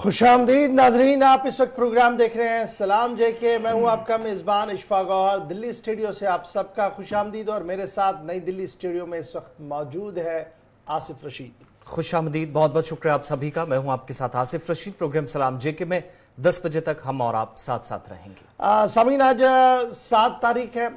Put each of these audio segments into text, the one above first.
खुशामदीद नाजरीन, आप इस वक्त प्रोग्राम देख रहे हैं सलाम जेके। मैं हूं आपका मेज़बान इशफा गौहर। दिल्ली स्टूडियो से आप सबका खुशामदीद। और मेरे साथ नई दिल्ली स्टूडियो में इस वक्त मौजूद है आसिफ रशीद। खुशामदीद, बहुत बहुत शुक्रिया आप सभी का। मैं हूं आपके साथ आसिफ रशीद। प्रोग्राम सलाम जेके में 10 बजे तक हम और आप साथ साथ रहेंगे। सामीन, आज 7 तारीख है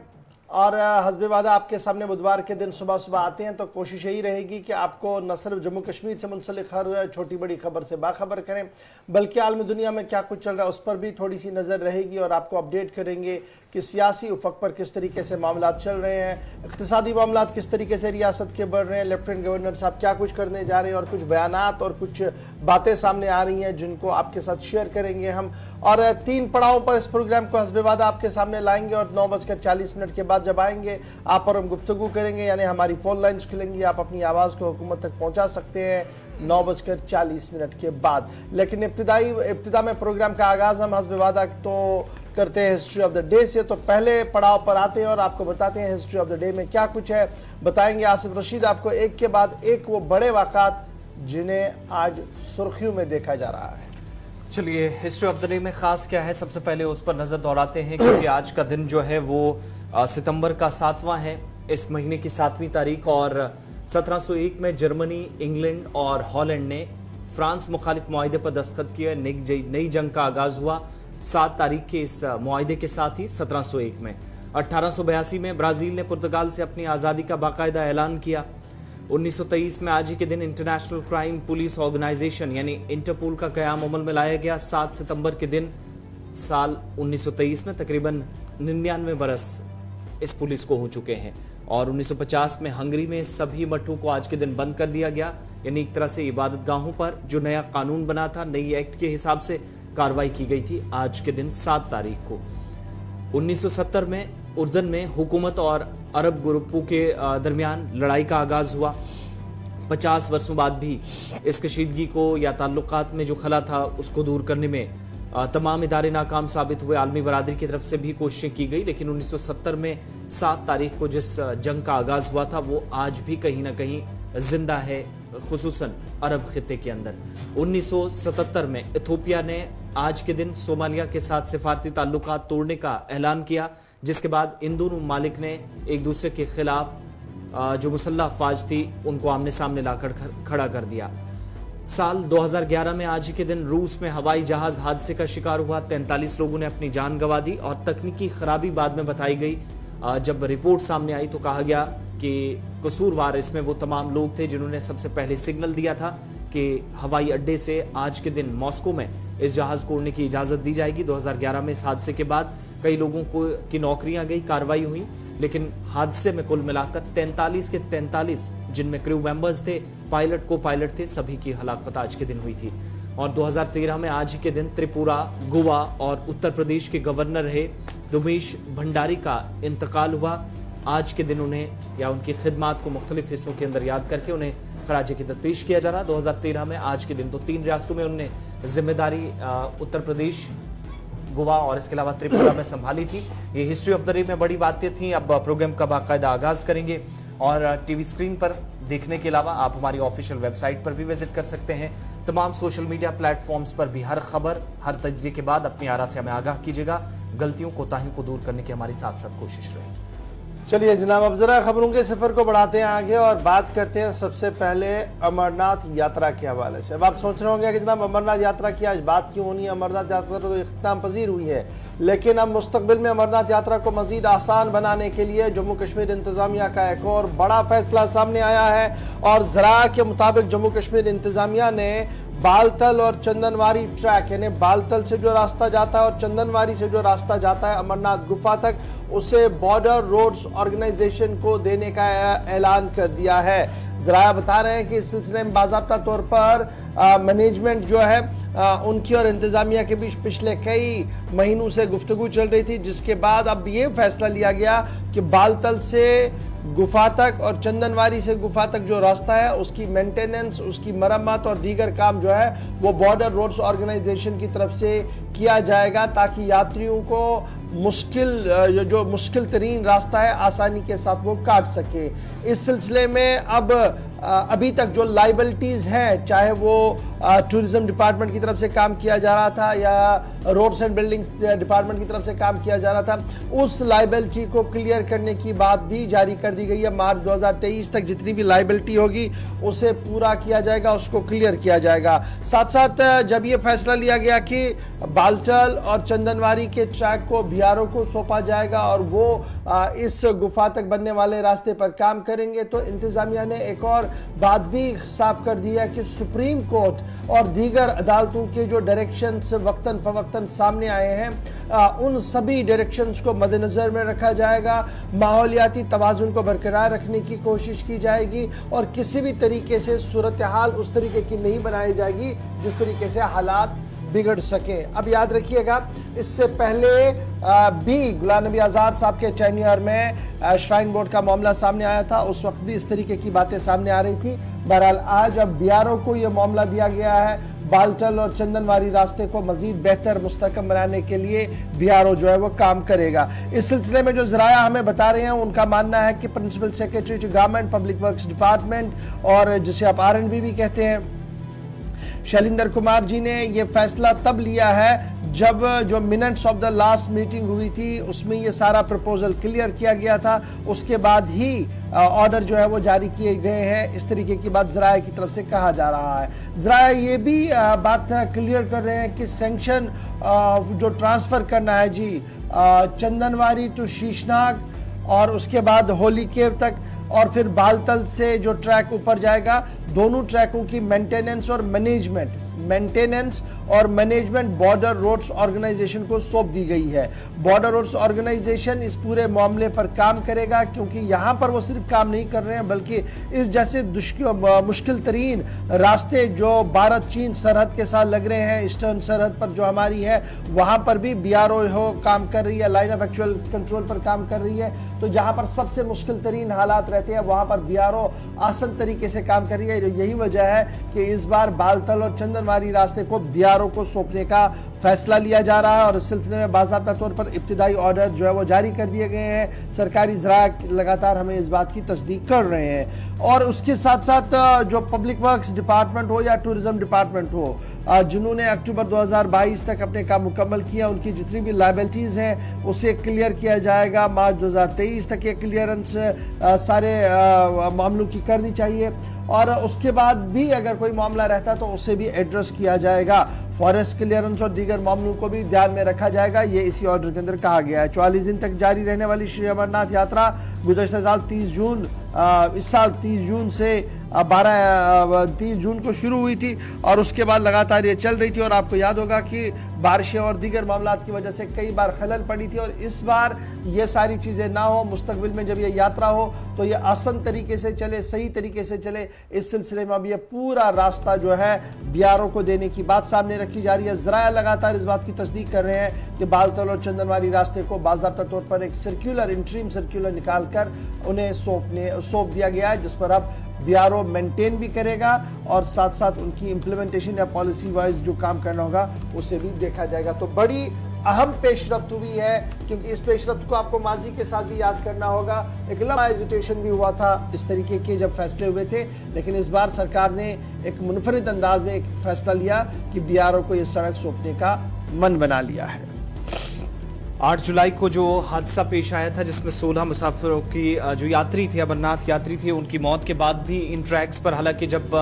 और हस्बे वादा आपके सामने बुधवार के दिन सुबह सुबह आते हैं, तो कोशिश यही रहेगी कि आपको न सिर्फ जम्मू कश्मीर से मुंसलिक हर छोटी बड़ी खबर से बाखबर करें, बल्कि आलमी दुनिया में क्या कुछ चल रहा है उस पर भी थोड़ी सी नज़र रहेगी और आपको अपडेट करेंगे कि सियासी उफक पर किस तरीके से मामला चल रहे हैं, इक़्तिसादी मामला किस तरीके से रियासत के बढ़ रहे हैं, लेफ्टिनेंट गवर्नर साहब क्या कुछ करने जा रहे हैं, और कुछ बयानात और कुछ बातें सामने आ रही हैं जिनको आपके साथ शेयर करेंगे हम। और 3 पड़ावों पर इस प्रोग्राम को हस्बे वादा आपके सामने लाएंगे और 9:40 के बाद जब आएंगे आप और हम गुफ्तगू करेंगे, यानी हमारी फोन लाइन्स खुलेंगी, आप अपनी आवाज़ को हुकूमत तक पहुंचा सकते हैं 9:40 के बाद। लेकिन इब्तिदा में प्रोग्राम का आगाज़ हम हस्बे वादा तो करते हैं हिस्ट्री ऑफ द डे से। तो पहले पड़ाव पर आते हैं और आपको बताते हैं हिस्ट्री ऑफ द डे में क्या कुछ है। बताएंगे आसिफ रशीद आपको एक के बाद एक वो बड़े वाक़ात जिन्हें आज सुर्खियों में देखा जा रहा है। चलिए, हिस्ट्री ऑफ द डे में खास क्या है, सबसे पहले उस पर नजर दौड़ाते हैं, क्योंकि आज का दिन जो है वो सितंबर का 7वां है, इस महीने की 7वीं तारीख। और 1701 में जर्मनी, इंग्लैंड और हॉलैंड ने फ्रांस मुखालिफ मुआहिदे पर दस्तखत किए। नई जंग का आगाज हुआ 7 तारीख के इस मुआहिदे के साथ ही 1701 में। 1882 में ब्राजील ने पुर्तगाल से अपनी आज़ादी का बाकायदा ऐलान किया। 1923 में आज ही के दिन इंटरनेशनल क्राइम पुलिस ऑर्गेनाइजेशन यानी इंटरपोल का क़याम अमल में लाया गया। 7 सितंबर के दिन साल 1923 में तकरीबन 99 बरस इस पुलिस को हो चुके हैं। और 1950 में हंगरी में सभी मठों को आज के दिन बंद कर दिया गया, यानी एक तरह से इबादत गाहों पर जो नया कानून बना था, नई एक्ट के हिसाब से कार्रवाई की गई थी आज के दिन 7 तारीख को। 1970 में उर्दन में हुकूमत और अरब ग्रुपों के दरमियान लड़ाई का आगाज हुआ। 50 वर्षों बाद भी इस कशीदगी को या ताल्लुकात में जो खला था उसको दूर करने में तमाम इदारे नाकाम साबित हुए। आलमी बरादरी की तरफ से भी कोशिशें की गई, लेकिन 1970 में 7 तारीख को जिस जंग का आगाज हुआ था वो आज भी कहीं ना कहीं जिंदा है, खुसूसन अरब खित्ते के अंदर। 1977 में इथोपिया ने आज के दिन सोमालिया के साथ सिफारती ताल्लुकात तोड़ने का ऐलान किया, जिसके बाद इन दोनों ममालिक ने एक दूसरे के खिलाफ जो मुसल्लह अफवाज थी उनको आमने सामने लाकर खड़ा कर दिया। साल 2011 में आज ही के दिन रूस में हवाई जहाज हादसे का शिकार हुआ। 43 लोगों ने अपनी जान गंवा दी और तकनीकी खराबी बाद में बताई गई। जब रिपोर्ट सामने आई तो कहा गया कि कसूरवार इसमें वो तमाम लोग थे जिन्होंने सबसे पहले सिग्नल दिया था कि हवाई अड्डे से आज के दिन मॉस्को में इस जहाज को उड़ने की इजाज़त दी जाएगी। 2011 में इस हादसे के बाद कई लोगों की नौकरियां गई, कार्रवाई हुई, लेकिन हादसे में कुल मिलाकर 43 के 43 जिनमें क्रू मेंबर्स थे, पायलट को पायलट थे, सभी की हलाकत आज के दिन हुई थी। और 2013 में आज के दिन त्रिपुरा, गोवा और उत्तर प्रदेश के गवर्नर रहे दुमेश भंडारी का इंतकाल हुआ। आज के दिन उन्हें या उनकी खिदमात को मुख्तलिफ हिस्सों के अंदर याद करके उन्हें खराज अकीदत पेश किया जा रहा। 2013 में आज के दिन तो 3 रियासतों में उन्होंने जिम्मेदारी उत्तर प्रदेश, गोवा और इसके अलावा त्रिपुरा में संभाली थी। ये हिस्ट्री ऑफ द डे में बड़ी बातें थी। अब प्रोग्राम का बाकायदा आगाज करेंगे और टीवी स्क्रीन पर देखने के अलावा आप हमारी ऑफिशियल वेबसाइट पर भी विजिट कर सकते हैं। तमाम सोशल मीडिया प्लेटफॉर्म्स पर भी हर खबर, हर तज्जिए के बाद अपनी आरा से हमें आगाह कीजिएगा। गलतियों कोताहियों को दूर करने की हमारी साथ साथ कोशिश रहेगी। चलिए जनाब, अब जरा खबरों के सफर को बढ़ाते हैं आगे और बात करते हैं सबसे पहले अमरनाथ यात्रा के हवाले से। अब आप सोच रहे होंगे कि जनाब अमरनाथ यात्रा की आज बात क्यों होनी है, अमरनाथ यात्रा तो इख्तिताम पजीर हुई है, लेकिन अब मुस्तकबिल में अमरनाथ यात्रा को मजीद आसान बनाने के लिए जम्मू कश्मीर इंतजामिया का एक और बड़ा फैसला सामने आया है। और ज़रा के मुताबिक जम्मू कश्मीर इंतजामिया ने बालतल और चंदनवारी ट्रैक, यानी बालतल से जो रास्ता जाता है और चंदनवारी से जो रास्ता जाता है अमरनाथ गुफा तक, उसे बॉर्डर रोड्स ऑर्गेनाइजेशन को देने का ऐलान कर दिया है। ज़रा बता रहे हैं कि इस सिलसिले में बाज़ाब्ता तौर पर मैनेजमेंट जो है उनकी और इंतज़ामिया के बीच पिछले कई महीनों से गुफ्तगू चल रही थी, जिसके बाद अब ये फैसला लिया गया कि बालतल से गुफा तक और चंदनवारी से गुफा तक जो रास्ता है उसकी मेंटेनेंस, उसकी मरम्मत और दीगर काम जो है वो बॉर्डर रोड्स ऑर्गेनाइजेशन की तरफ से किया जाएगा, ताकि यात्रियों को मुश्किल तरीन रास्ता है आसानी के साथ वो काट सके। इस सिलसिले में अब अभी तक जो लाइबिलिटीज हैं, चाहे वो टूरिज्म डिपार्टमेंट की तरफ से काम किया जा रहा था या रोड्स एंड बिल्डिंग्स डिपार्टमेंट की तरफ से काम किया जा रहा था, उस लाइबिलिटी को क्लियर करने की बात भी जारी कर दी गई है। मार्च 2023 तक जितनी भी लाइबिलिटी होगी उसे पूरा किया जाएगा, उसको क्लियर किया जाएगा। साथ साथ जब ये फैसला लिया गया कि बालटल और चंदनवारी के ट्रैक को बीआरओ को सौंपा जाएगा और वो इस गुफा तक बनने वाले रास्ते पर काम करेंगे, तो इंतजामिया ने एक और बात भी साफ कर दी है कि सुप्रीम कोर्ट और दीगर अदालतों के जो डायरेक्शंस वक्तन फवक्तन सामने आए हैं, उन सभी डायरेक्शंस को मद्देनजर में रखा जाएगा। माहौलियाती तवाजुन को बरकरार रखने की कोशिश की जाएगी और किसी भी तरीके से सूरत हाल उस तरीके की नहीं बनाई जाएगी जिस तरीके से हालात बिगड़ सके। अब याद रखिएगा, इससे पहले भी गुलाम नबी आज़ाद साहब के टेन्योर में श्राइन बोर्ड का मामला सामने आया था, उस वक्त भी इस तरीके की बातें सामने आ रही थी। बहरहाल आज अब बीआरओ को यह मामला दिया गया है, बालटल और चंदनवारी रास्ते को मजीद बेहतर मुस्तकम बनाने के लिए बीआरओ जो है वो काम करेगा। इस सिलसिले में जो ज़राया हमें बता रहे हैं, उनका मानना है कि principal secretary to government public works department और जिसे आप R&B भी कहते हैं, शैलेंद्र कुमार जी ने यह फैसला तब लिया है जब जो minutes of the last meeting हुई थी उसमें यह सारा प्रपोजल क्लियर किया गया था। उसके बाद ही ऑर्डर जो है वो जारी किए गए हैं, इस तरीके की बात ज़राया की तरफ से कहा जा रहा है। ज़राया ये भी बात क्लियर कर रहे हैं कि सैंक्शन जो ट्रांसफ़र करना है जी चंदनवारी टू शीशनाग और उसके बाद होली केव तक और फिर बालतल से जो ट्रैक ऊपर जाएगा, दोनों ट्रैकों की मेंटेनेंस और मैनेजमेंट बॉर्डर रोड्स ऑर्गेनाइजेशन को सौंप दी गई है। बॉर्डर रोड्स ऑर्गेनाइजेशन इस पूरे मामले पर काम करेगा, क्योंकि यहाँ पर वो सिर्फ काम नहीं कर रहे हैं बल्कि इस जैसे मुश्किल तरीन रास्ते जो भारत चीन सरहद के साथ लग रहे हैं, ईस्टर्न सरहद पर जो हमारी है, वहाँ पर भी बीआरओ हो काम कर रही है, लाइन ऑफ एक्चुअल कंट्रोल पर काम कर रही है। तो जहाँ पर सबसे मुश्किल तरीन हालात रहते हैं वहाँ पर बीआरओ आसान तरीके से काम कर रही है। यही वजह है कि इस बार बालतल और चंदनवारी रास्ते को बीआरओ को सौंपने का फैसला लिया जा रहा है और इस सिलसिले में बाज़ाब्ता तौर पर इब्तिदाई ऑर्डर जो है वो जारी कर दिए गए हैं। सरकारी ज़राया लगातार हमें इस बात की तस्दीक कर रहे हैं। और उसके साथ साथ जो पब्लिक वर्क्स डिपार्टमेंट हो या टूरिज्म डिपार्टमेंट हो, जिन्होंने अक्टूबर 2022 तक अपने काम मुकम्मल किया, उनकी जितनी भी लायबिलिटीज़ हैं उसे क्लियर किया जाएगा। मार्च 2023 तक ये क्लियरेंस सारे मामलों की करनी चाहिए और उसके बाद भी अगर कोई मामला रहता तो उसे भी एड्रेस किया जाएगा। फॉरेस्ट क्लियरेंस और दीगर मामलों को भी ध्यान में रखा जाएगा, ये इसी ऑर्डर के अंदर कहा गया है। 44 दिन तक जारी रहने वाली श्री अमरनाथ यात्रा गुज़श्ता साल 30 जून इस साल 30 जून से 30 जून को शुरू हुई थी और उसके बाद लगातार ये चल रही थी। और आपको याद होगा कि बारिशें और दीगर मामलात की वजह से कई बार खलल पड़ी थी और इस बार ये सारी चीज़ें ना हो, मुस्तकबिल में जब ये यात्रा हो तो ये आसान तरीके से चले, सही तरीके से चले। इस सिलसिले में अब ये पूरा रास्ता जो है बीआरओ को देने की बात सामने रखी जा रही है। ज़राया लगातार इस बात की तस्दीक कर रहे हैं कि बालतल और चंदनवारी रास्ते को बाज़ाब्ता तौर पर एक सर्कुलर इंटरिम सर्कुलर निकाल कर उन्हें सौंप दिया गया है, जिस पर अब बीआरओ मेंटेन भी करेगा और साथ साथ उनकी इम्प्लीमेंटेशन या पॉलिसी वाइज जो काम करना होगा उसे भी देखा जाएगा। तो बड़ी अहम पेशरफ्त हुई है, क्योंकि इस पेशरफ्त को आपको माजी के साथ भी याद करना होगा। एक लंबा एजुटेशन भी हुआ था इस तरीके के जब फैसले हुए थे, लेकिन इस बार सरकार ने एक मुनफरिद अंदाज में एक फैसला लिया कि बीआरओ को ये सड़क सौंपने का मन बना लिया है। 8 जुलाई को जो हादसा पेश आया था जिसमें 16 मुसाफिरों की जो यात्री थे, अमरनाथ यात्री थे, उनकी मौत के बाद भी इन ट्रैक्स पर हालांकि जब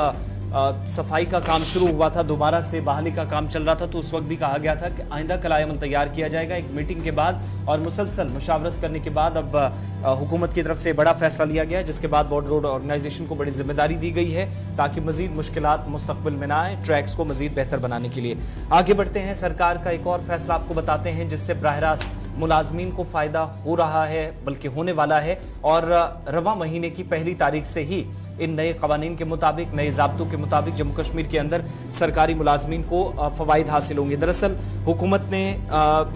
सफाई का काम शुरू हुआ था, दोबारा से बहाली का काम चल रहा था, तो उस वक्त भी कहा गया था कि आइंदा कलायमन तैयार किया जाएगा। एक मीटिंग के बाद और मुसलसल मुशावरत करने के बाद अब हुकूमत की तरफ से बड़ा फैसला लिया गया, जिसके बाद बॉर्डर रोड ऑर्गेनाइजेशन को बड़ी जिम्मेदारी दी गई है ताकि मजीद मुश्किलात मुस्तकबिल में ना आए, ट्रैक्स को मजीद बेहतर बनाने के लिए। आगे बढ़ते हैं, सरकार का एक और फैसला आपको बताते हैं जिससे बराह रास्त मुलाजमीन को फ़ायदा हो रहा है, बल्कि होने वाला है। और रवा महीने की 1 तारीख से ही इन नए कवानीन के मुताबिक, नए ज़ाब्तों के मुताबिक जम्मू कश्मीर के अंदर सरकारी मुलाजमीन को फ़वाइद हासिल होंगे। दरअसल हुकूमत ने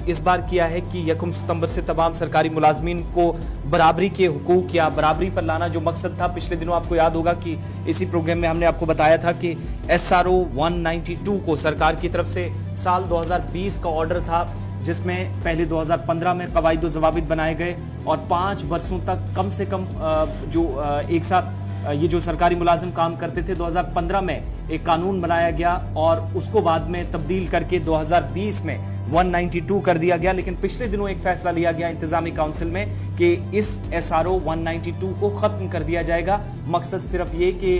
इस बार किया है कि 1 सितंबर से तमाम सरकारी मुलाजमीन को बराबरी के हुकूक या बराबरी पर लाना जो मकसद था। पिछले दिनों आपको याद होगा कि इसी प्रोग्राम में हमने आपको बताया था कि SRO 192 को सरकार की तरफ से साल 2020 का ऑर्डर था, जिसमें पहले 2015 में कवायद व ज़वाबित बनाए गए और 5 बरसों तक कम से कम जो एक साथ ये जो सरकारी मुलाजिम काम करते थे, 2015 में एक कानून बनाया गया और उसको बाद में तब्दील करके 2020 में 192 कर दिया गया। लेकिन पिछले दिनों एक फैसला लिया गया इंतजामी काउंसिल में कि इस SRO 192 को खत्म कर दिया जाएगा। मकसद सिर्फ ये कि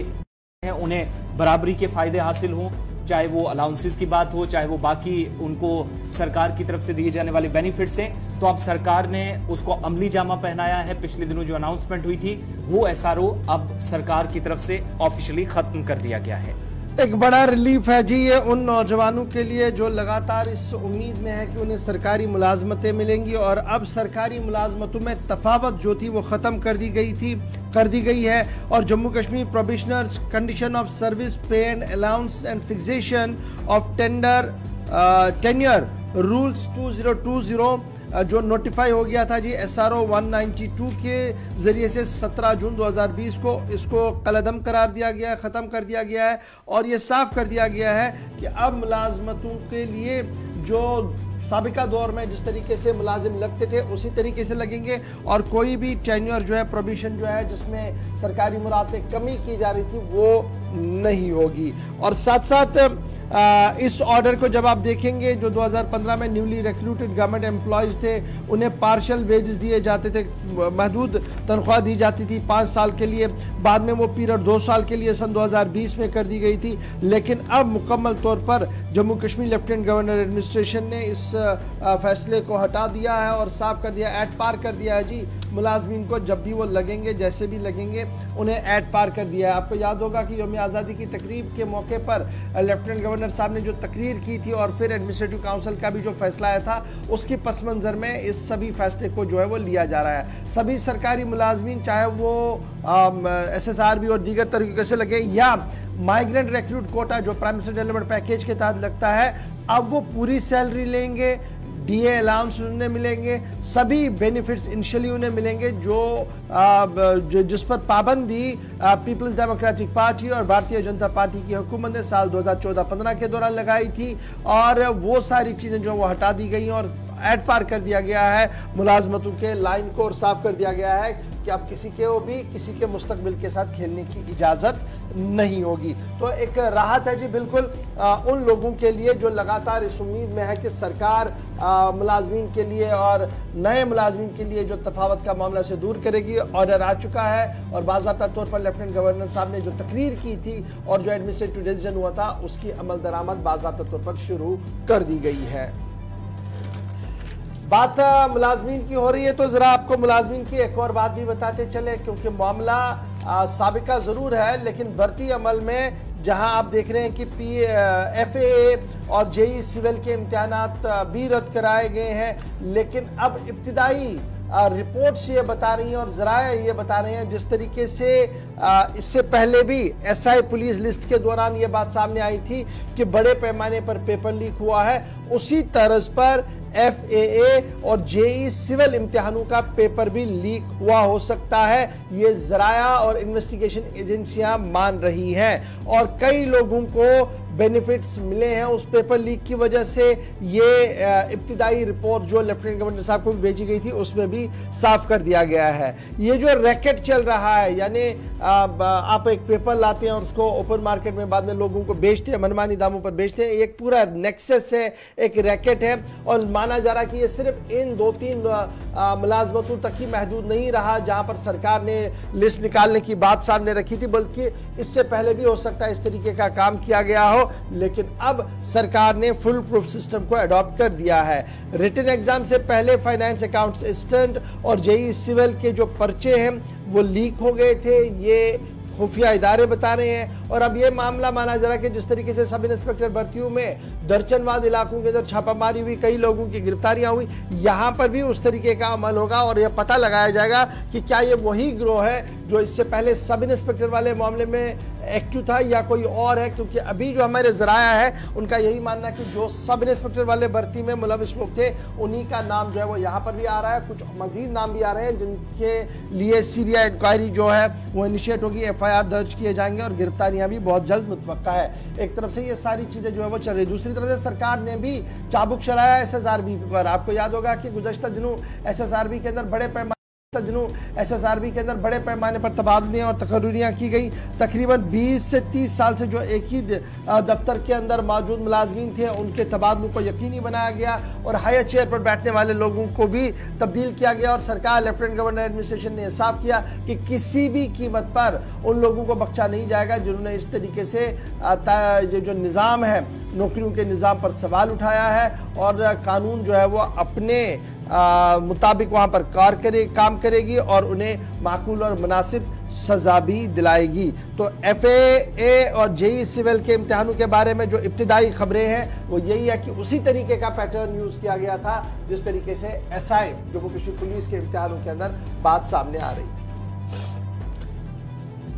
उन्हें बराबरी के फायदे हासिल हों, चाहे वो अलाउंसेस की बात हो, चाहे वो बाकी उनको सरकार की तरफ से दिए जाने वाले बेनिफिट्स हैं। तो अब सरकार ने उसको अमली जामा पहनाया है। पिछले दिनों जो अनाउंसमेंट हुई थी वो SRO अब सरकार की तरफ से ऑफिशियली खत्म कर दिया गया है। एक बड़ा रिलीफ है जी ये उन नौजवानों के लिए जो लगातार इस उम्मीद में है कि उन्हें सरकारी मुलाजमतें मिलेंगी, और अब सरकारी मुलाजमतों में तफावत जो थी वो ख़त्म कर दी गई है। और Jammu Kashmir probationers condition of service pay and allowance and fixation of tenure rules 2020 जो नोटिफाई हो गया था जी SRO 192 के ज़रिए से 17 जून 2020 को इसको कलअदम करार दिया गया है, ख़त्म कर दिया गया है। और ये साफ कर दिया गया है कि अब मुलाजमतों के लिए जो साबिका दौर में जिस तरीके से मुलाजिम लगते थे उसी तरीके से लगेंगे, और कोई भी टेन्योर जो है, प्रोविशन जो है जिसमें सरकारी मुराद में कमी की जा रही थी वो नहीं होगी। और साथ साथ इस ऑर्डर को जब आप देखेंगे, जो 2015 में न्यूली रिक्रूटेड गवर्नमेंट एम्प्लॉयज़ थे उन्हें पार्शल वेजेस दिए जाते थे, महदूद तनख्वाह दी जाती थी 5 साल के लिए, बाद में वो पीरियड 2 साल के लिए सन 2020 में कर दी गई थी। लेकिन अब मुकम्मल तौर पर Jammu Kashmir lieutenant governor administration ने इस फैसले को हटा दिया है और साफ कर दिया, एट पार कर दिया है जी। मुलाजमीन को जब भी वो लगेंगे, जैसे भी लगेंगे, उन्हें एट पार कर दिया है। आपको याद होगा कि यौम आज़ादी की तकरीब के मौके पर लेफ्टिनेंट गवर्नर साहब ने जो तकरीर की थी और फिर एडमिनिस्ट्रेटिव काउंसिल का भी जो फैसला आया था, उसके पस मंज़र में इस सभी फैसले को जो है वो लिया जा रहा है। सभी सरकारी मुलाजमीन, चाहे वो SSRB और दीगर तरीके से लगे या माइग्रेंट रिक्रूट कोटा जो प्राइम मिनिस्टर डेवलपमेंट पैकेज के तहत लगता है, अब वो पूरी सैलरी लेंगे, DA अलाउंस उन्हें मिलेंगे, सभी बेनिफिट्स इनिशियली उन्हें मिलेंगे जो जिस पर पाबंदी पीपल्स डेमोक्रेटिक पार्टी और भारतीय जनता पार्टी की हुकूमत ने साल 2014-15 के दौरान लगाई थी। और वो सारी चीज़ें जो वो हटा दी गई और एड पार कर दिया गया है मुलाजमतों के लाइन को, और साफ कर दिया गया है कि अब किसी के मुस्तकबिल के साथ खेलने की इजाज़त नहीं होगी। तो एक राहत है जी बिल्कुल उन लोगों के लिए जो लगातार इस उम्मीद में है कि सरकार मुलाजमीन के लिए और नए मुलाजमीन के लिए जो तफावत का मामला से दूर करेगी। ऑर्डर आ चुका है और बाज़ाब्ता तौर पर लेफ्टिनेंट गवर्नर साहब ने जो तकरीर की थी और जो एडमिनिस्ट्रेटिव डिसीजन हुआ था उसकी अमल दरामद बाज़ाब्ता तौर पर शुरू कर दी गई है। बात मुलाजमीन की हो रही है तो ज़रा आपको मुलाजमीन की एक और बात भी बताते चले, क्योंकि मामला साबिका ज़रूर है लेकिन भर्ती अमल में जहां आप देख रहे हैं कि FAA और JEE सिविल के इम्तिहानात भी रद्द कराए गए हैं, लेकिन अब इब्तिदाई रिपोर्ट्स ये बता रही हैं और ज़राए ये बता रहे हैं, जिस तरीके से इससे पहले भी SI पुलिस लिस्ट के दौरान ये बात सामने आई थी कि बड़े पैमाने पर पेपर लीक हुआ है, उसी तर्ज पर FAA और JEE सिविल इम्तिहानों का पेपर भी लीक हुआ हो सकता है। ये ज़राया और इन्वेस्टिगेशन एजेंसियां मान रही हैं और कई लोगों को बेनिफिट्स मिले हैं उस पेपर लीक की वजह से। ये इब्तिदाई रिपोर्ट जो लेफ्टिनेंट गवर्नर साहब को भी भेजी गई थी उसमें भी साफ कर दिया गया है। ये जो रैकेट चल रहा है, यानी आप एक पेपर लाते हैं और उसको ओपन मार्केट में बाद में लोगों को बेचते हैं, मनमानी दामों पर बेचते हैं, एक पूरा नेक्सस है, एक रैकेट है। और माना जा रहा है कि ये सिर्फ इन 2-3 मुलाजमतों तक ही महदूद नहीं रहा जहां पर सरकार ने लिस्ट निकालने की बात सामने रखी थी, बल्कि इससे पहले भी हो सकता है इस तरीके का काम किया गया हो। लेकिन अब सरकार ने फुल प्रूफ सिस्टम को अडॉप्ट कर दिया है। रिटन एग्जाम से पहले फाइनेंस अकाउंट्स असिस्टेंट और JEE सिविल के जो पर्चे हैं वो लीक हो गए थे, ये खुफिया इदारे बता रहे हैं। और अब ये मामला माना जा रहा है कि जिस तरीके से सब इंस्पेक्टर भर्तियों में दर्जनवाद इलाकों के अंदर छापामारी हुई, कई लोगों की गिरफ्तारियां हुई, यहाँ पर भी उस तरीके का अमल होगा और यह पता लगाया जाएगा कि क्या ये वही गिरोह है जो इससे पहले सब इंस्पेक्टर वाले मामले में एक्टिव था या कोई और है। क्योंकि अभी जो हमारे ज़राया है उनका यही मानना है कि जो सब इंस्पेक्टर वाले भर्ती में मुलविस लोग थे उन्हीं का नाम जो है वो यहाँ पर भी आ रहा है। कुछ मजीद नाम भी आ रहे हैं जिनके लिए CBI इंक्वायरी जो है वो इनिशिएट होगी, FIR दर्ज किए जाएंगे और गिरफ्तारियां भी बहुत जल्द मुतवक्का है। एक तरफ से ये सारी चीजें जो है वो चल रही है, दूसरी तरफ से सरकार ने भी चाबुक चलाया SSRB पर। आपको याद होगा कि गुज़श्ता दिनों SSRB के अंदर बड़े पैमाने दिनों SSRB के अंदर बड़े पैमाने पर तबादले और तकर्रियाँ की गई। तकरीबन 20 से 30 साल से जो एक ही दफ्तर के अंदर मौजूद मुलाजमीन थे उनके तबादलों को यकीनी बनाया गया और हायर चेयर पर बैठने वाले लोगों को भी तब्दील किया गया। और सरकार लेफ्टिनेंट गवर्नर एडमिनिस्ट्रेशन ने साफ किया कि किसी भी कीमत पर उन लोगों को बख्शा नहीं जाएगा जिन्होंने इस तरीके से ये जो निज़ाम है नौकरियों के निज़ाम पर सवाल उठाया है और कानून जो है वो अपने मुताबिक वहाँ पर काम करेगी और उन्हें माकूल और मुनासिब सज़ा भी दिलाएगी। तो FAA और JEE सिविल के इम्तिहानों के बारे में जो इब्तिदाई खबरें हैं वो यही है कि उसी तरीके का पैटर्न यूज़ किया गया था जिस तरीके से SI जम्मू कश्मीर पुलिस के इम्तिहानों के अंदर बात सामने आ रही थी।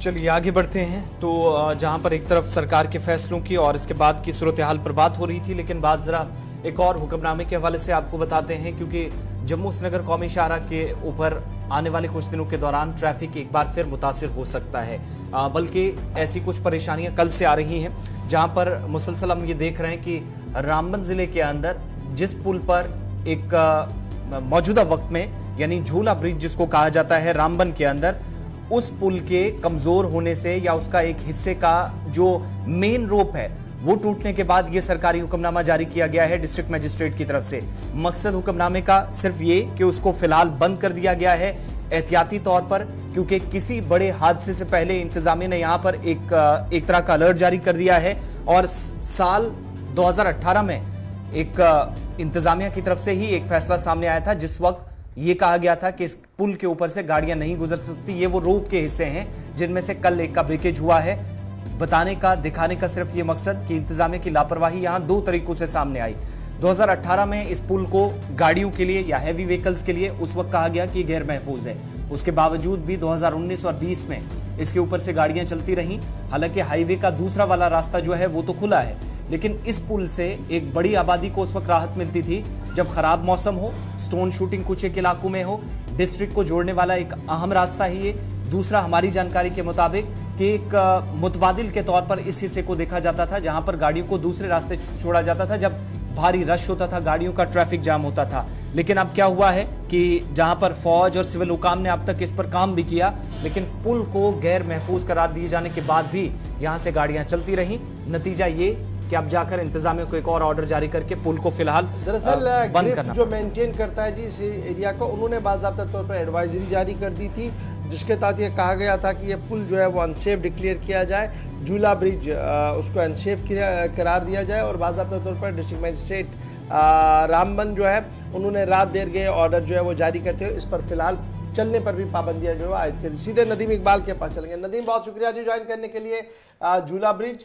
चलिए आगे बढ़ते हैं। तो जहां पर एक तरफ सरकार के फैसलों की और इसके बाद की सूरत हाल पर बात हो रही थी, लेकिन बात जरा एक और हुक्मनामे के हवाले से आपको बताते हैं, क्योंकि जम्मू श्रीनगर कौमी शाहराह के ऊपर आने वाले कुछ दिनों के दौरान ट्रैफिक एक बार फिर मुतासिर हो सकता है। बल्कि ऐसी कुछ परेशानियां कल से आ रही हैं, जहां पर मुसलसल हम ये देख रहे हैं कि रामबन जिले के अंदर जिस पुल पर एक मौजूदा वक्त में यानी झूला ब्रिज जिसको कहा जाता है रामबन के अंदर, उस पुल के कमजोर होने से या उसका एक हिस्से का जो मेन रोप है वो टूटने के बाद ये सरकारी हुक्मनामा जारी किया गया है डिस्ट्रिक्ट मजिस्ट्रेट की तरफ से। मकसद हुक्मनामे का सिर्फ ये कि उसको फिलहाल बंद कर दिया गया है एहतियाती तौर पर, क्योंकि किसी बड़े हादसे से पहले इंतजामिया ने यहाँ पर एक तरह का अलर्ट जारी कर दिया है। और साल 2018 में एक इंतजामिया की तरफ से ही एक फैसला सामने आया था जिस वक्त ये कहा गया था कि इस पुल के ऊपर से गाड़ियां नहीं गुजर सकती। ये वो रोप के हिस्से हैं जिनमें से कल एक का ब्रेकेज हुआ है। बताने का, दिखाने का सिर्फ ये मकसद कि इंतजामिया की लापरवाही यहां दो तरीकों से सामने आई। 2018 में इस पुल को गाड़ियों के लिए या हैवी व्हीकल्स के लिए उस वक्त कहा गया कि गैर महफूज है। उसके बावजूद भी 2019 और 20 में इसके ऊपर से गाड़ियां चलती रहीं। हालांकि हाईवे का दूसरा वाला रास्ता जो है वो तो खुला है, लेकिन इस पुल से एक बड़ी आबादी को उस वक्त राहत मिलती थी जब खराब मौसम हो, स्टोन शूटिंग कुछ एक इलाकों में हो। डिस्ट्रिक्ट को जोड़ने वाला एक अहम रास्ता ही ये। दूसरा, हमारी जानकारी के मुताबिक कि एक मुतबादिल के तौर पर इस हिस्से को देखा जाता था जहां पर गाड़ियों को दूसरे रास्ते छोड़ा जाता था जब भारी रश होता था, गाड़ियों का ट्रैफिक जाम होता था। लेकिन अब क्या हुआ है कि जहां पर फौज और सिविल हुकाम ने अब तक इस पर काम भी किया, लेकिन पुल को गैर महफूज करार दिए जाने के बाद भी यहां से गाड़ियां चलती रहीं। नतीजा ये कि अब जाकर इंतजामिया को एक और ऑर्डर जारी करके पुल को फिलहाल दरअसल बंद करना जो मेंटेन करता है जी इस एरिया को, उन्होंने बाज़ाब्ता तौर पर एडवाइजरी जारी कर दी थी जिसके तहत ये कहा गया था कि ये पुल जो है वो अनसेफ डिक्लेयर किया जाए, झूला ब्रिज उसको अनसेफ करार दिया जाए। और बाज़ाब्ता तौर पर डिस्ट्रिक्ट मजिस्ट्रेट रामबन जो है उन्होंने रात देर गए ऑर्डर जो है वो जारी करते हुए इस पर फिलहाल चलने पर भी पाबंदियां जो है आयद करी। सीधे नदीम इकबाल के पास चलेंगे। नदीम, बहुत शुक्रिया जी ज्वाइन करने के लिए। झूला ब्रिज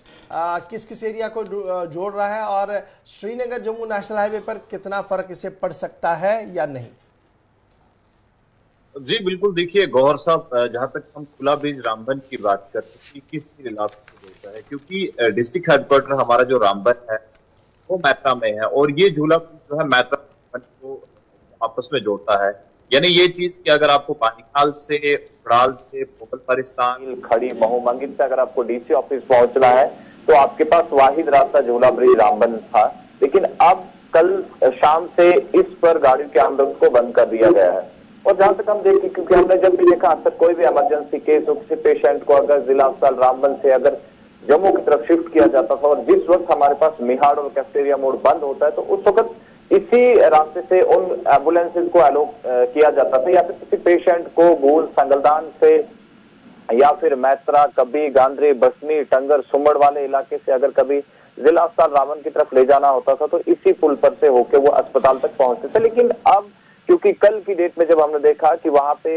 किस किस एरिया को जोड़ रहा है और श्रीनगर जम्मू नेशनल हाईवे पर कितना फर्क इसे पड़ सकता है या नहीं? जी बिल्कुल, देखिए गौहर साहब, जहां तक हम झूला ब्रिज रामबन की बात करते हैं किस इलाके को जोड़ता है, क्योंकि डिस्ट्रिक्ट हेडक्वार्टर हमारा जो रामबन है वो मैत्रा में है और ये झूला ब्रिज जो है मैत्रा को आपस में जोड़ता है। यानी ये चीज कि अगर आपको पानीहाल से, उड़ाल से, पोगल परिस्तान, खड़ी, महू, मंगिल से अगर आपको DC ऑफिस पहुंचना है तो आपके पास वाहिद रास्ता झूला ब्रिज रामबन था, लेकिन अब कल शाम से इस पर गाड़ियों के आमदन को बंद कर दिया गया है। और जहां तक हम देखें, क्योंकि हमने जब भी देखा अक्सर कोई भी इमरजेंसी केस हो, किसी पेशेंट को अगर जिला अस्पताल रामबन से अगर जम्मू की तरफ शिफ्ट किया जाता था और जिस वक्त हमारे पास मिहाड़ और कैफेटेरिया मोड़ बंद होता है तो उस वक्त इसी रास्ते से उन एम्बुलेंसेज को एलोक किया जाता था, या फिर किसी पेशेंट को भूल, संगलदान से या फिर मैत्रा, कब्बी, गांधरी, बसनी, टंगर, सुमड़ वाले इलाके से अगर कभी जिला अस्पताल रामबन की तरफ ले जाना होता था तो इसी पुल पर से होके वो अस्पताल तक पहुंचते थे। लेकिन अब क्योंकि कल की डेट में जब हमने देखा कि वहां पे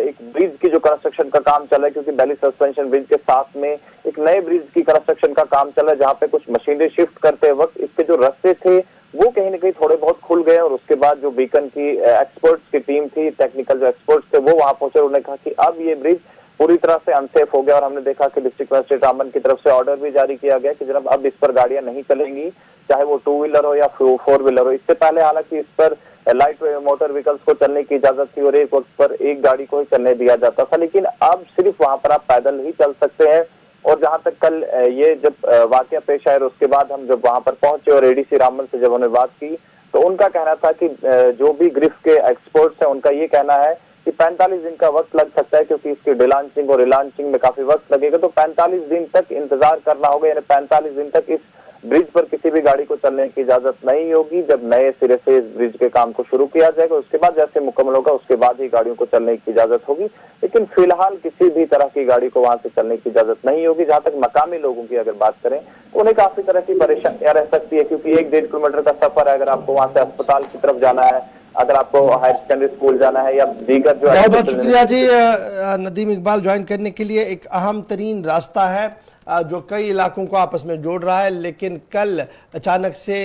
एक ब्रिज की जो कंस्ट्रक्शन का काम चल रहा है, क्योंकि बेली सस्पेंशन ब्रिज के साथ में एक नए ब्रिज की कंस्ट्रक्शन का काम चल रहा है जहां पे कुछ मशीनरी शिफ्ट करते वक्त इसके जो रास्ते थे वो कहीं ना कहीं थोड़े बहुत खुल गए। और उसके बाद जो बीकन की एक्सपर्ट्स की टीम थी, टेक्निकल जो एक्सपर्ट्स थे वो वहां पहुंचे, उन्होंने कहा कि अब ये ब्रिज पूरी तरह से अनसेफ हो गया। और हमने देखा कि डिस्ट्रिक्ट मजिस्ट्रेट रामबन की तरफ से ऑर्डर भी जारी किया गया कि जनाब अब इस पर गाड़ियां नहीं चलेंगी, चाहे वो 2 व्हीलर हो या 4 व्हीलर हो। इससे पहले हालांकि इस पर लाइट मोटर व्हीकल्स को चलने की इजाजत थी और एक वक्त पर एक गाड़ी को ही चलने दिया जाता था, लेकिन अब सिर्फ वहां पर आप पैदल ही चल सकते हैं। और जहां तक कल ये जब वाकया पेश आया, उसके बाद हम जब वहां पर पहुंचे और ADC रामबन से जब उन्होंने बात की तो उनका कहना था कि जो भी ग्रिफ के एक्सपर्ट्स हैं उनका ये कहना है कि 45 दिन का वक्त लग सकता है, क्योंकि इसकी डिलॉन्चिंग और रिलॉन्चिंग में काफी वक्त लगेगा। तो 45 दिन तक इंतजार करना होगा, यानी 45 दिन तक इस ब्रिज पर किसी भी गाड़ी को चलने की इजाजत नहीं होगी। जब नए सिरे से इस ब्रिज के काम को शुरू किया जाएगा, उसके बाद जैसे मुकम्मल होगा उसके बाद ही गाड़ियों को चलने की इजाजत होगी। लेकिन फिलहाल किसी भी तरह की गाड़ी को वहां से चलने की इजाजत नहीं होगी। जहां तक मकामी लोगों की अगर बात करें तो उन्हें काफी तरह की परेशानियां रह सकती है, क्योंकि 1-1.5 किलोमीटर का सफर है। अगर आपको वहां से अस्पताल की तरफ जाना है, अगर आपको हायर सेकेंडरी स्कूल जाना है या दीगर जो बहुत बहुत शुक्रिया जी नदीम इकबाल ज्वाइन करने के लिए। एक अहम तरीन रास्ता है जो कई इलाकों को आपस में जोड़ रहा है, लेकिन कल अचानक से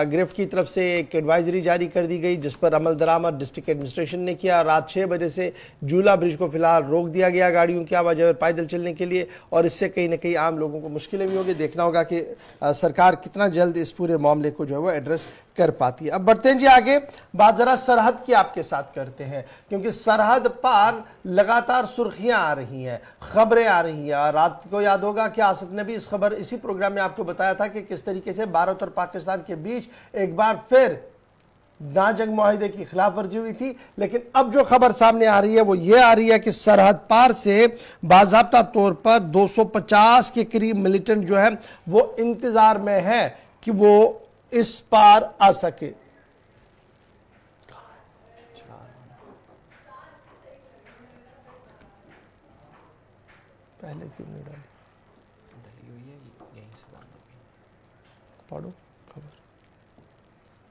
गिरफ्त की तरफ से एक एडवाइजरी जारी कर दी गई जिस पर अमल दरामद डिस्ट्रिक्ट एडमिनिस्ट्रेशन ने किया। रात 6 बजे से झूला ब्रिज को फिलहाल रोक दिया गया गाड़ियों की आवाजाही और पैदल चलने के लिए, और इससे कहीं ना कहीं आम लोगों को मुश्किलें भी होगी। देखना होगा कि सरकार कितना जल्द इस पूरे मामले को जो है वो एड्रेस कर पाती है। अब बढ़ते हैं जी आगे, बात जरा सरहद की आपके साथ करते हैं, क्योंकि सरहद पार लगातार सुर्खियां आ रही हैं, खबरें आ रही हैं। रात को याद होगा कि आसिफ ने भी इस खबर इसी प्रोग्राम में आपको बताया था कि किस तरीके से भारत और पाकिस्तान के बीच एक बार फिर ना-जंग मुआहिदे की खिलाफ वर्जी हुई थी। लेकिन अब जो खबर सामने आ रही है वो ये आ रही है कि सरहद पार से बाज़ाब्ता तौर पर 250 के करीब मिलिटेंट जो है वो इंतजार में है कि वो इस पार आ सके। पहले क्यों नहीं डाली हुई है, यहीं से पढ़ो खबर,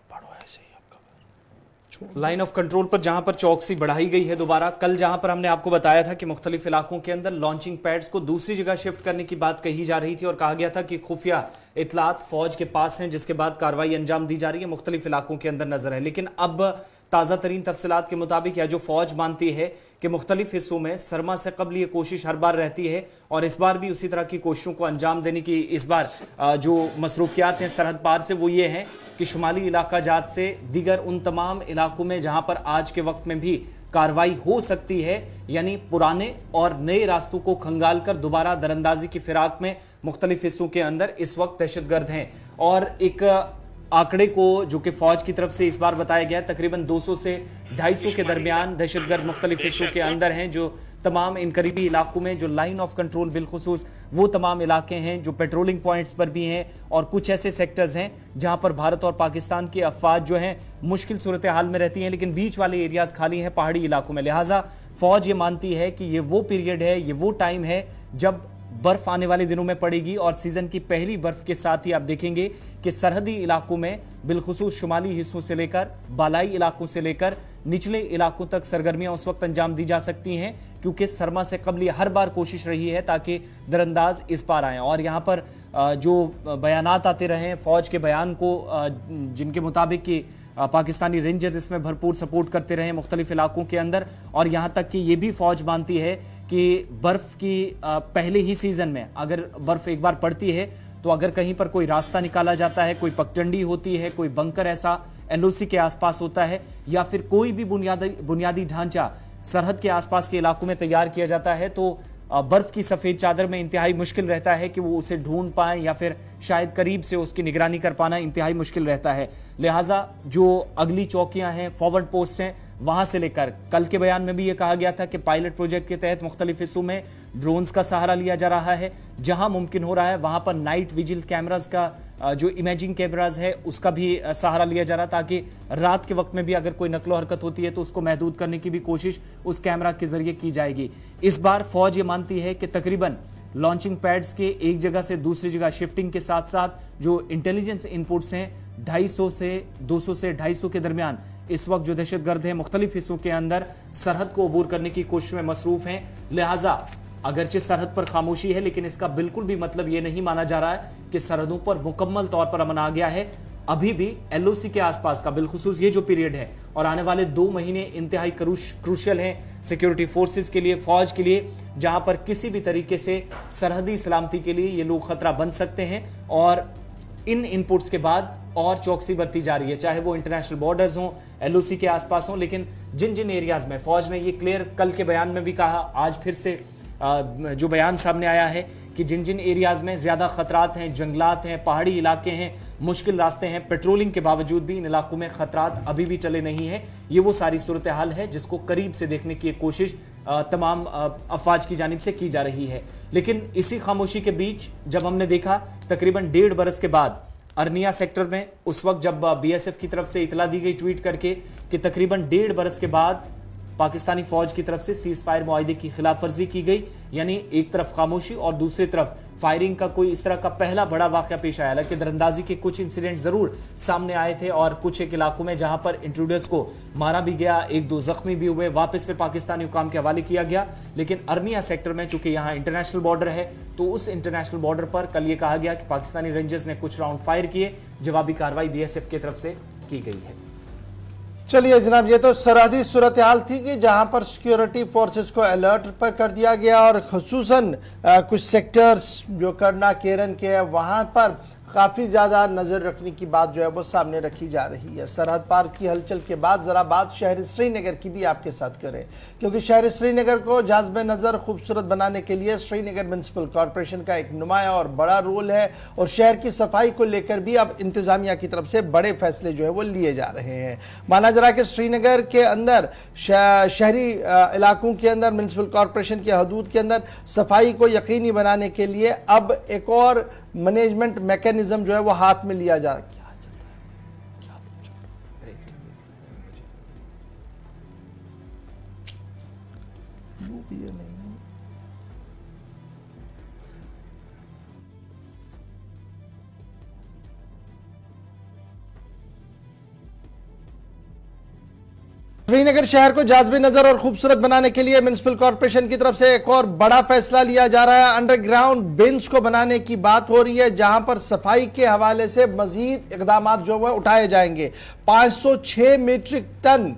पढ़ो ऐसे ही आप खबर। लाइन ऑफ कंट्रोल पर जहां पर चौकसी बढ़ाई गई है दोबारा, कल जहां पर हमने आपको बताया था कि मुख्तलिफ इलाकों के अंदर लॉन्चिंग पैड्स को दूसरी जगह शिफ्ट करने की बात कही जा रही थी और कहा गया था कि खुफिया इतलात फौज के पास हैं, जिसके बाद कार्रवाई अंजाम दी जा रही है, मुख्तलिफ इलाकों के अंदर नजर है। लेकिन अब ताज़ा तरीन तफसीलात के मुताबिक या जो फौज मानती है कि मुख्तलिफ हिस्सों में सरमा से कबल ये कोशिश हर बार रहती है और इस बार भी उसी तरह की कोशिशों को अंजाम देने की इस बार जो मसरूफियात हैं सरहद पार से वो ये हैं कि शुमाली इलाका जात से दीगर उन तमाम इलाकों में जहां पर आज के वक्त में भी कार्रवाई हो सकती है, यानी पुराने और नए रास्तों को खंगाल कर दोबारा दरअंदाजी की फिराक में मुख्तलिफ हिस्सों के अंदर इस वक्त दहशतगर्द हैं। और एक आंकड़े को जो कि फौज की तरफ से इस बार बताया गया है, तकरीबन 200 से 250 के दरमियान दहशतगर्द मुख्तलिफ हिस्सों के अंदर हैं, जो तमाम इन करीबी इलाकों में जो लाइन ऑफ कंट्रोल बिलखुसूस वो तमाम इलाके हैं जो पेट्रोलिंग पॉइंट्स पर भी हैं और कुछ ऐसे सेक्टर्स हैं जहां पर भारत और पाकिस्तान की अफवाज जो हैं मुश्किल सूरत हाल में रहती हैं, लेकिन बीच वाले एरियाज खाली हैं पहाड़ी इलाकों में। लिहाजा फौज ये मानती है कि ये वो पीरियड है, ये वो टाइम है जब बर्फ आने वाले दिनों में पड़ेगी और सीजन की पहली बर्फ के साथ ही आप देखेंगे कि सरहदी इलाकों में बिलखुसूस शुमाली हिस्सों से लेकर बालाई इलाकों से लेकर निचले इलाकों तक सरगर्मियां उस वक्त अंजाम दी जा सकती हैं, क्योंकि सरमा से कबल हर बार कोशिश रही है ताकि दरअंदाज इस पार आए। और यहाँ पर जो बयानात आते रहे फौज के बयान को, जिनके मुताबिक कि पाकिस्तानी रेंजर्स इसमें भरपूर सपोर्ट करते रहे मुख्तलिफ इलाकों के अंदर, और यहाँ तक कि ये भी फौज मानती है कि बर्फ की पहले ही सीजन में अगर बर्फ एक बार पड़ती है तो अगर कहीं पर कोई रास्ता निकाला जाता है, कोई पगडंडी होती है, कोई बंकर ऐसा एलओसी के आसपास होता है या फिर कोई भी बुनियादी ढांचा सरहद के आसपास के इलाकों में तैयार किया जाता है, तो बर्फ की सफेद चादर में इंतहाई मुश्किल रहता है कि वो उसे ढूंढ पाए या फिर शायद करीब से उसकी निगरानी कर पाना इंतहाई मुश्किल रहता है। लिहाजा जो अगली चौकियां हैं, फॉरवर्ड पोस्ट हैं, वहां से लेकर कल के बयान में भी ये कहा गया था कि पायलट प्रोजेक्ट के तहत मुख्तलिफ हिस्सों में ड्रोन्स का सहारा लिया जा रहा है, जहां मुमकिन हो रहा है वहां पर नाइट विजिल कैमराज का जो इमेजिंग कैमराज है उसका भी सहारा लिया जा रहा, ताकि रात के वक्त में भी अगर कोई नकलो हरकत होती है तो उसको महदूद करने की भी कोशिश उस कैमरा के जरिए की जाएगी। इस बार फौज ये मानती है कि तकरीबन लॉन्चिंग पैड्स के एक जगह से दूसरी जगह शिफ्टिंग के साथ साथ जो इंटेलिजेंस इनपुट्स हैं 250 से 250 के दरमियान इस वक्त जो दहशतगर्द हैं मुख्तलिफ हिस्सों के अंदर सरहद को अबूर करने की कोशिश में मसरूफ हैं। लिहाजा अगरचे सरहद पर खामोशी है, लेकिन इसका बिल्कुल भी मतलब ये नहीं माना जा रहा है कि सरहदों पर मुकम्मल तौर पर अमन आ गया है। अभी भी एलओसी के आसपास का बिलखुसूस ये जो पीरियड है और आने वाले 2 महीने इंतहाई क्रूशियल हैं सिक्योरिटी फोर्सेस के लिए, फौज के लिए, जहां पर किसी भी तरीके से सरहदी सलामती के लिए ये लोग खतरा बन सकते हैं। और इन इनपुट्स के बाद और चौकसी बरती जा रही है, चाहे वो इंटरनेशनल बॉर्डर्स हों, एलओसी के आसपास हों, लेकिन जिन जिन एरियाज में फौज ने ये क्लियर कल के बयान में भी कहा, आज फिर से जो बयान सामने आया है कि जिन जिन एरियाज में ज्यादा खतरात हैं, जंगलात हैं, पहाड़ी इलाके हैं, मुश्किल रास्ते हैं, पेट्रोलिंग के बावजूद भी इन इलाकों में खतरात अभी भी टले नहीं है। ये वो सारी सूरत हाल है जिसको करीब से देखने की एक कोशिश तमाम अफवाज की जानिब से की जा रही है। लेकिन इसी खामोशी के बीच जब हमने देखा तकरीबन 1.5 बरस के बाद अरनिया सेक्टर में, उस वक्त जब BSF की तरफ से इतला दी गई ट्वीट करके कि तकरीबन 1.5 बरस के बाद पाकिस्तानी फौज की तरफ से सीज फायर मुआहदे की खिलाफ वर्जी की गई, यानी एक तरफ खामोशी और दूसरी तरफ फायरिंग का कोई इस तरह का पहला बड़ा वाकया पेश आया। हालांकि दरअंदाजी के कुछ इंसिडेंट जरूर सामने आए थे और कुछ एक इलाकों में जहां पर इंट्रूडर्स को मारा भी गया, 1-2 जख्मी भी हुए, वापस फिर पाकिस्तानी हुकाम के हवाले किया गया। लेकिन अरनिया सेक्टर में चूंकि यहां इंटरनेशनल बॉर्डर है, तो उस इंटरनेशनल बॉर्डर पर कल ये कहा गया कि पाकिस्तानी रेंजर्स ने कुछ राउंड फायर किए, जवाबी कार्रवाई BSF की तरफ से की गई है। चलिए जनाब, ये तो सरहदी सूरत हाल थी कि जहां पर सिक्योरिटी फोर्सेस को अलर्ट पर कर दिया गया और खुसूसन कुछ सेक्टर्स जो करना केरन के हैं वहां पर काफ़ी ज़्यादा नज़र रखने की बात जो है वो सामने रखी जा रही है। सरहद पार की हलचल के बाद ज़रा बात शहर श्रीनगर की भी आपके साथ करें, क्योंकि शहर श्रीनगर को जाज़ब नज़र खूबसूरत बनाने के लिए श्रीनगर म्युनिसिपल कॉरपोरेशन का एक नुमाया और बड़ा रोल है और शहर की सफाई को लेकर भी अब इंतज़ामिया की तरफ से बड़े फैसले जो है वो लिए जा रहे हैं। माना जा रहा है कि श्रीनगर के अंदर शहरी इलाकों के अंदर म्युनिसिपल कॉरपोरेशन के हदूद के अंदर सफाई को यकीनी बनाने के लिए अब एक और मैनेजमेंट मैकेनिज्म जो है वो हाथ में लिया जा रहा है। श्रीनगर शहर को जाज़बे नजर और खूबसूरत बनाने के लिए म्युनिसिपल कॉरपोरेशन की तरफ से एक और बड़ा फैसला लिया जा रहा है। अंडरग्राउंड बिन्स को बनाने की बात हो रही है, जहां पर सफाई के हवाले से मजीद इकदाम जो है उठाए जाएंगे। 506 मीट्रिक टन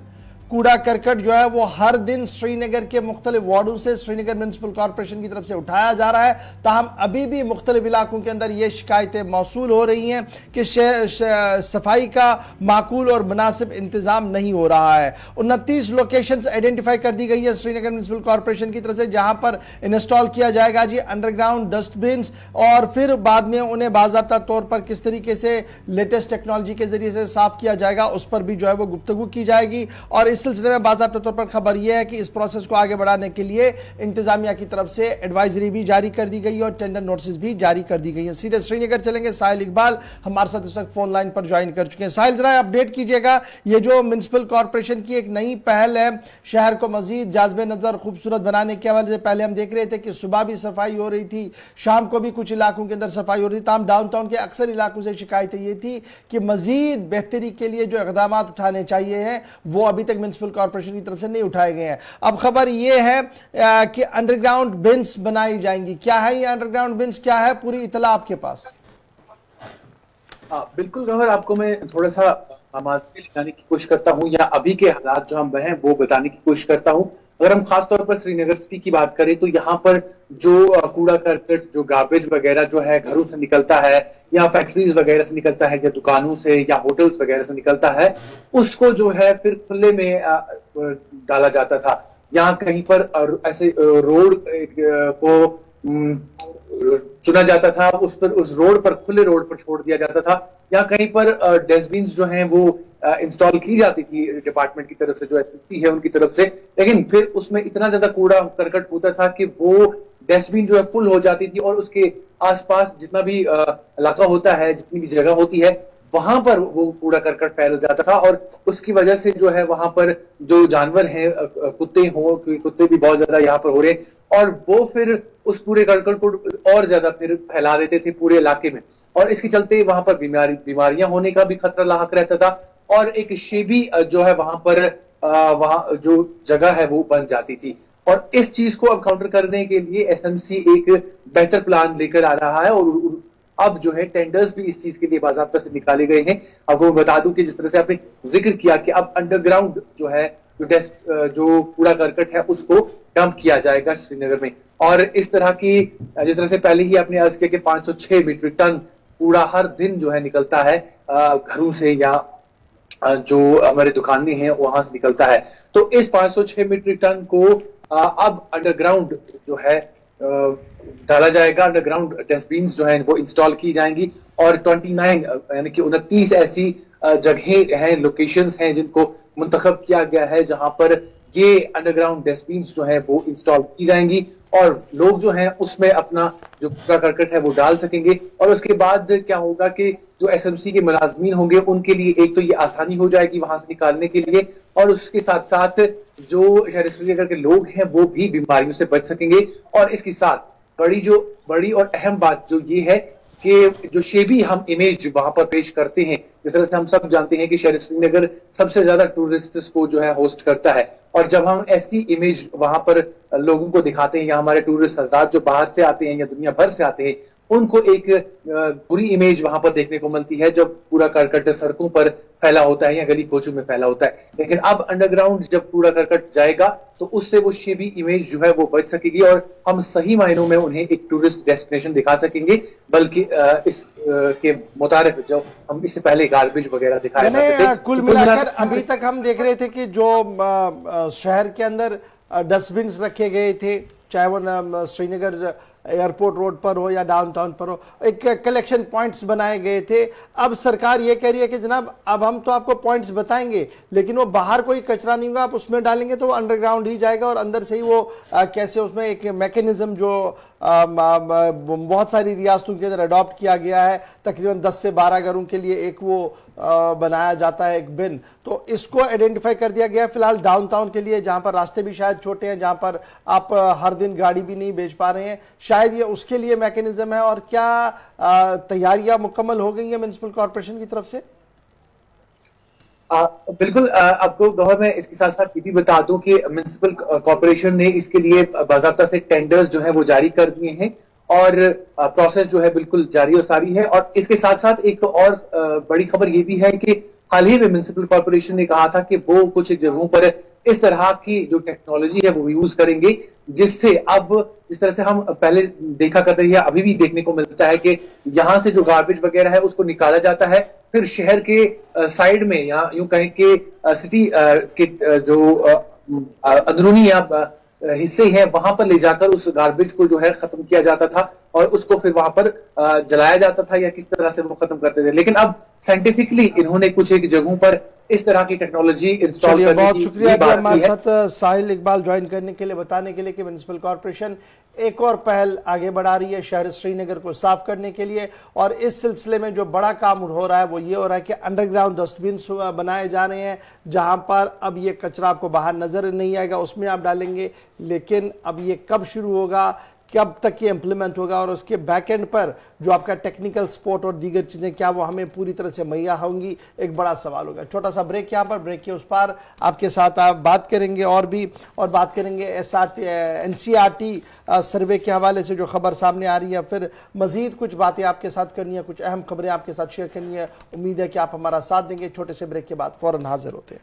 कूड़ा करकट जो है वो हर दिन श्रीनगर के मुख्तलिफ वार्डों से श्रीनगर म्युनिसिपल कॉरपोरेशन की तरफ से उठाया जा रहा है। ताहम अभी भी मुख्तलिफ इलाकों के अंदर ये शिकायतें मौसूल हो रही हैं कि सफाई का माकूल और मुनासिब इंतजाम नहीं हो रहा है। 29 लोकेशंस आइडेंटिफाई कर दी गई है श्रीनगर म्युनिसिपल कॉरपोरेशन की तरफ से, जहां पर इंस्टॉल किया जाएगा जी अंडरग्राउंड डस्टबिन और फिर बाद में उन्हें बाज़ाब्ता तौर पर किस तरीके से लेटेस्ट टेक्नोलॉजी के जरिए से साफ किया जाएगा उस पर भी जो है वो गुफ्तगू की जाएगी। और इस सिलसिले में बाज़ाब्ता तौर पर खबर यह है कि इस प्रोसेस को आगे बढ़ाने के लिए इंतजामिया की तरफ से एडवाइजरी भी जारी कर दी गई है और टेंडर नोटिस भी जारी कर दी गई है। सीधे श्रीनगर चलेंगे, साहिल इकबाल हमारे साथ इस वक्त फोन लाइन पर ज्वाइन कर चुके हैं। साहिल, जरा अपडेट कीजिएगा, ये जो म्युनिसिपल कॉरपोरेशन की एक नई पहल है शहर को मजीद जाज़बे नजर खूबसूरत बनाने के हवाले से, पहले हम देख रहे थे कि सुबह भी सफाई हो रही थी, शाम को भी कुछ इलाकों के अंदर सफाई हो रही थी, तमाम डाउनटाउन के अक्सर इलाकों से शिकायतें ये थी कि मजीद बेहतरी के लिए जो इकदाम उठाने चाहिए हैं वो अभी तक म्युनिसिपल कॉरपोरेशन की तरफ से नहीं उठाए गए हैं। अब खबर यह है कि अंडरग्राउंड बिन्स बनाई जाएंगी। क्या है ये अंडरग्राउंड बिन्स, क्या है पूरी इतला आपके पास? बिल्कुल गौहर, आपको मैं थोड़ा सा माज़ी दिखाने की कोशिश करता हूँ या अभी के हालात जो हम हैं वो बताने की कोशिश करता हूँ। अगर हम खास तौर पर श्रीनगर सिटी की बात करें तो यहाँ पर जो कूड़ा करकट, जो गार्बेज वगैरह जो है घरों से निकलता है या फैक्ट्रीज वगैरह से निकलता है या दुकानों से या होटल्स वगैरह से निकलता है, उसको जो है फिर खुले में डाला जाता था। यहाँ कहीं पर ऐसे रोड को चुना जाता था, उस रोड पर, खुले रोड पर छोड़ दिया जाता था, या कहीं पर डस्टबिन जो हैं वो इंस्टॉल की जाती थी डिपार्टमेंट की तरफ से, जो एसएमसी है उनकी तरफ से। लेकिन फिर उसमें इतना ज्यादा कूड़ा करकट होता था कि वो डस्टबिन जो है फुल हो जाती थी और उसके आसपास जितना भी इलाका होता है, जितनी भी जगह होती है, वहां पर वो कूड़ा करकट फैल जाता था। और उसकी वजह से जो है वहां पर जो जानवर हैं, कुत्ते हो, कुत्ते भी बहुत ज्यादा यहाँ पर हो रहे, और वो फिर उस पूरे करकट को और ज्यादा फिर फैला देते थे पूरे इलाके में, और इसके चलते वहां पर बीमारियां होने का भी खतरा लाक रहता था। और एक शेबी जो है वहां पर वहां जो जगह है वो बन जाती थी। और इस चीज को अब काउंटर करने के लिए एसएमसी एक बेहतर प्लान लेकर आ रहा है और अब जो है टेंडर्स भी इस चीज के लिए बाज़ाब्ता से निकाले गए हैं। आपको मैं बता दूं कि जिस तरह से आपने जिक्र किया कि अब अंडरग्राउंड जो है जो कूड़ा करकट है उसको डंप किया जाएगा श्रीनगर में। और इस तरह की, जिस तरह से पहले ही आपने अर्ज किया कि 506 मीट्रिक टन कूड़ा हर दिन जो है निकलता है घरों से या जो हमारे दुकानें हैं वहां से निकलता है, तो इस 506 मीट्रिक टन को अब अंडरग्राउंड जो है डाला जाएगा, अंडरग्राउंड डस्टबिन जो है वो इंस्टॉल की जाएंगी और 29 यानी कि 29 ऐसी जगहें हैं, लोकेशंस हैं जिनको मुंतखब किया गया है जहां पर ये अंडरग्राउंड डस्टबिन जो है वो इंस्टॉल की जाएंगी और लोग जो हैं उसमें अपना जो कूड़ा करकट है वो डाल सकेंगे। और उसके बाद क्या होगा कि जो एसएमसी के मुलाजमीन होंगे उनके लिए एक तो ये आसानी हो जाएगी वहां से निकालने के लिए, और उसके साथ साथ जो शहर श्रीनगर के लोग हैं वो भी बीमारियों से बच सकेंगे। और इसके साथ बड़ी और अहम बात जो ये है कि जो शेबी हम इमेज वहां पर पेश करते हैं, जिस तरह से हम सब जानते हैं कि शहर श्रीनगर सबसे ज्यादा टूरिस्ट्स को जो है होस्ट करता है, और जब हम ऐसी इमेज वहां पर लोगों को दिखाते हैं या हमारे टूरिस्ट हजरात जो बाहर से आते हैं या दुनिया भर से आते हैं उनको एक बुरी इमेज वहां पर देखने को मिलती है जब कूड़ा करकट सड़कों पर फैला होता है या गली कोचों में फैला होता है। लेकिन अब अंडरग्राउंड जब कूड़ा करकट जाएगा तो उससे वो शेबी इमेज जो है वो बच सकेगी और हम सही मायनों में उन्हें एक टूरिस्ट डेस्टिनेशन दिखा सकेंगे, बल्कि इस के मुताबिक जो हम इससे पहले गार्बेज वगैरह दिखाया करते थे। कुल मिलाकर अभी तक हम देख रहे थे कि जो शहर के अंदर डस्टबिन रखे गए थे, चाहे वो श्रीनगर एयरपोर्ट रोड पर हो या डाउनटाउन पर हो, एक कलेक्शन पॉइंट्स बनाए गए थे। अब सरकार ये कह रही है कि जनाब अब हम तो आपको पॉइंट्स बताएंगे लेकिन वो बाहर कोई कचरा नहीं होगा, आप उसमें डालेंगे तो वो अंडरग्राउंड ही जाएगा और अंदर से ही वो कैसे उसमें एक मैकेनिज्म जो बहुत सारी रियासतों के अंदर अडॉप्ट किया गया है, तकरीबन 10 से 12 घरों के लिए एक वो बनाया जाता है एक बिन, तो इसको आइडेंटिफाई कर दिया गया फिलहाल डाउनटाउन के लिए, जहां पर रास्ते भी शायद छोटे हैं, जहां पर आप हर दिन गाड़ी भी नहीं भेज पा रहे हैं, शायद ये उसके लिए मैकेनिज्म है। और क्या तैयारियां मुकम्मल हो गई हैं म्युनिसिपल कॉर्पोरेशन की तरफ से? बिल्कुल, आपको गौहर मैं इसके साथ साथ ये भी बता दूं कि म्युनिसिपल कॉर्पोरेशन ने इसके लिए बाकायदा से टेंडर्स जो है वो जारी कर दिए हैं और प्रोसेस जो है बिल्कुल जारी और सारी है। और इसके साथ साथ एक और बड़ी खबर ये भी है कि हाल ही में म्युनिसिपल कॉर्पोरेशन ने कहा था कि वो कुछ जगहों पर इस तरह की जो टेक्नोलॉजी है वो यूज करेंगे, जिससे अब जिस तरह से हम पहले देखा करते हैं, अभी भी देखने को मिलता है कि यहाँ से जो गार्बेज वगैरह है उसको निकाला जाता है, फिर शहर के साइड में या यूं कहें कि सिटी के जो अंदरूनी या हिस्से हैं वहां पर ले जाकर उस गार्बेज को जो है खत्म किया जाता था और उसको फिर वहां पर जलाया जाता था या किस तरह से वो खत्म करते थे। लेकिन अब साइंटिफिकली इन्होंने कुछ एक जगहों पर इस तरह की टेक्नोलॉजी इंस्टॉल करने की बहुत शुक्रिया हमारे साथ साहिल इकबाल ज्वाइन करने के लिए, बताने के लिए कि म्युनिसिपल कॉर्पोरेशन एक और पहल आगे बढ़ा रही है शहर श्रीनगर को साफ करने के लिए, और इस सिलसिले में जो बड़ा काम हो रहा है वो ये हो रहा है कि अंडरग्राउंड डस्टबिन बनाए जा रहे हैं जहां पर अब ये कचरा आपको बाहर नजर नहीं आएगा, उसमें आप डालेंगे। लेकिन अब ये कब शुरू होगा, कब तक ये इंप्लीमेंट होगा और उसके बैक एंड पर जो आपका टेक्निकल सपोर्ट और दीगर चीज़ें क्या वो हमें पूरी तरह से मुहैया होंगी, एक बड़ा सवाल होगा। छोटा सा ब्रेक यहाँ पर, ब्रेक के उस पार आपके साथ आप बात करेंगे और बात करेंगे एनसीईआरटी सर्वे के हवाले से जो खबर सामने आ रही है, फिर मजीद कुछ बातें आपके साथ करनी है, कुछ अहम खबरें आपके साथ शेयर करनी है। उम्मीद है कि आप हमारा साथ देंगे। छोटे से ब्रेक के बाद फौरन हाजिर होते हैं।